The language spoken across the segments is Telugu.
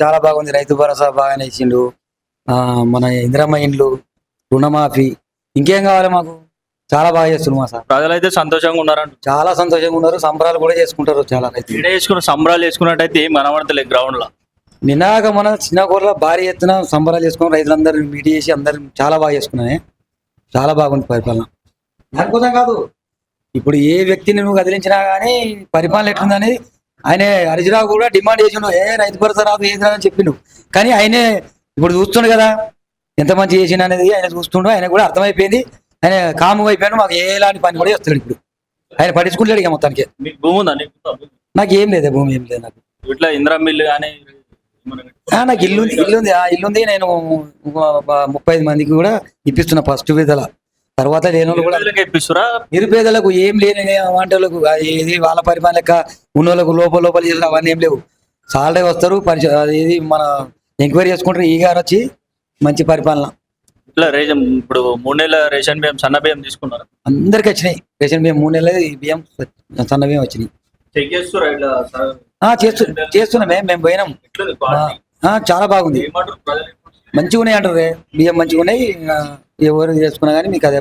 చాలా బాగుంది. రైతు భరోసా బాగానే ఇచ్చిండు. మన ఇందిరమ్మ ఇండ్లు, రుణమాఫీ, ఇంకేం కావాలి మాకు? చాలా బాగా చేస్తున్నాం మా సార్. ప్రజలైతే సంతోషంగా ఉన్నారంట. చాలా సంతోషంగా ఉన్నారు. సంబరాలు కూడా చేసుకుంటారు చాలా రైతులు. ఈడ చేసుకున్న సంబరాలు చేసుకున్నట్టయితే ఏం కనబడతలేదు గ్రౌండ్ లో. నినాక మన చిన్న కూరలో భారీ ఎత్తున సంబరాలు చేసుకుని రైతులందరూ మీట్ చేసి అందరు చాలా బాగా చేసుకున్నాయి. చాలా బాగుంది పరిపాలన. దానికోసం కాదు, ఇప్పుడు ఏ వ్యక్తిని నువ్వు కదిలించినా కానీ పరిపాలన ఎట్లుందని ఆయన హరిజరావు కూడా డిమాండ్ చేసిండు. రైతు భరోసా రాదు ఏది రాదని చెప్పిండు. కానీ ఆయనే ఇప్పుడు చూస్తుండు కదా ఎంత మంచి చేసిండు అనేది. ఆయన చూస్తుండు, ఆయన కూడా అర్థమైపోయింది. ఆయన కాము అయిపోయాడు. మాకు ఎలాంటి పని కూడా చేస్తాడు. ఇప్పుడు ఆయన పట్టించుకుంటాడు ఇక మొత్తానికి. మీకు భూమి ఉందా? నాకు ఏం లేదు, భూమి ఏం లేదు నాకు. ఇట్లా ఇందిరా మిల్లు కానీ నాకు ఇల్లుంది. ఆ ఇల్లుంది. నేను 35 మందికి కూడా ఇప్పిస్తున్నా ఫస్ట్ విడతల. తర్వాత లేని కూడా ఇప్పిస్తురా. నిరుపేదలకు ఏం లేని వంటలకు ఏది వాళ్ళ పరిమాణ లెక్క ఉన్నోళ్ళకు లోపల చేసిన అవన్నీ ఏం లేవు. సాలరీ వస్తారు, ఇది మన ఎంక్వైరీ చేసుకుంటారు. ఈ గారు వచ్చి మంచి పరిపాలన. ఇట్లా రేషన్ ఇప్పుడు 3 నెలల రేషన్ బియ్యం, సన్న బియ్యం తీసుకున్నారు. అందరికి వచ్చినాయి రేషన్ బియ్యం. 3 నెలల బియ్యం, సన్న బియ్యం వచ్చినాయి. చెక్ చేస్తురా ఇట్లా? చేస్తున్నామే, మేము పోయినాం. చాలా బాగుంది. మంచిగా ఉన్నాయి అంటారు. బియ్యం మంచిగా ఉన్నాయి. ఎవరు చేసుకున్నా కానీ మీకు అదే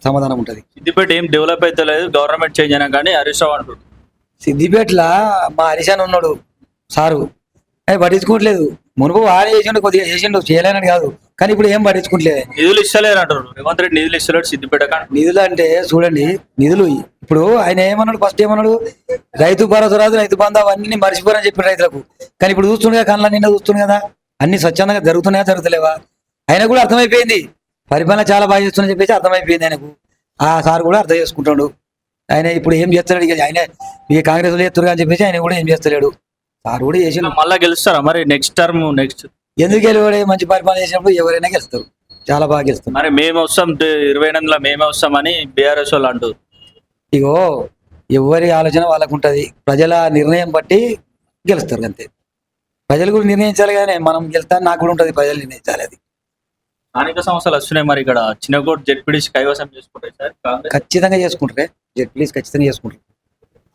సమాధానం ఉంటుంది. సిద్దిపేట ఏం డెవలప్ అయితే లేదు, గవర్నమెంట్ చేంజ్ అయినా కానీ హరీష్ రావు అంటారు. సిద్దిపేటలో మా హరీషాన్ ఉన్నాడు సారు, అవి పట్టించుకోవట్లేదు. మునుపు వాడే చేసిండు, కొద్దిగా చేసిండు, చేయలేనని కాదు. కానీ ఇప్పుడు ఏం పట్టించుకోవట్లేదు. నిధులు ఇస్తలేరు అంటారు. రేవంత్ రెడ్డి నిధులు ఇస్తలేడు సిద్దిపేట. నిధులు అంటే చూడండి, నిధులు ఇప్పుడు ఆయన ఏమన్నాడు, ఫస్ట్ ఏమన్నాడు, రైతు భరోసా రాదు, రైతు బంధు అవన్నీ మర్చిపోరని చెప్పి రైతులకు. కానీ ఇప్పుడు చూస్తుండగా కళ్ళ నిండా చూస్తుంది కదా, అన్ని స్వచ్ఛందంగా జరుగుతున్నాయా జరుగుతలేవా? ఆయన కూడా అర్థమైపోయింది. పరిపాలన చాలా బాగా చేస్తున్నా చెప్పేసి అర్థమైపోయింది ఆయనకు. ఆ సార్ కూడా అర్థం చేసుకుంటాడు. ఆయన ఇప్పుడు ఏం చేస్తాడు, ఇక ఆయన ఈ కాంగ్రెస్ లో చేస్తారు అని చెప్పేసి ఆయన కూడా ఏం చేస్తలేడు. సార్ కూడా చేసి మళ్ళా గెలుస్తారా మరి నెక్స్ట్ టర్మ్? ఎందుకు గెలవడే? మంచి పరిపాలన చేసినప్పుడు ఎవరైనా గెలుస్తారు. చాలా బాగా గెలుస్తారు. మరి మేము వస్తాం 28లో మేమే వస్తామని బీఆర్ఎస్ వాళ్ళు అంటారు. ఇగో ఎవరి ఆలోచన వాళ్ళకు ఉంటది. ప్రజల నిర్ణయం బట్టి గెలుస్తారు అంతే. ప్రజలు కూడా నిర్ణయించాలి కానీ మనం గెలుస్తాను నాకు కూడా ఉంటది. ప్రజలు నిర్ణయించాలి. అది స్థానిక సంస్థలు వస్తున్నాయి. మరి ఇక్కడ చిన్నకోట జెడ్పీడీసీ కైవసం చేసుకుంటాయి సార్. ఖచ్చితంగా చేసుకుంటారే. జెడ్పీడీసీ ఖచ్చితంగా చేసుకుంటారు.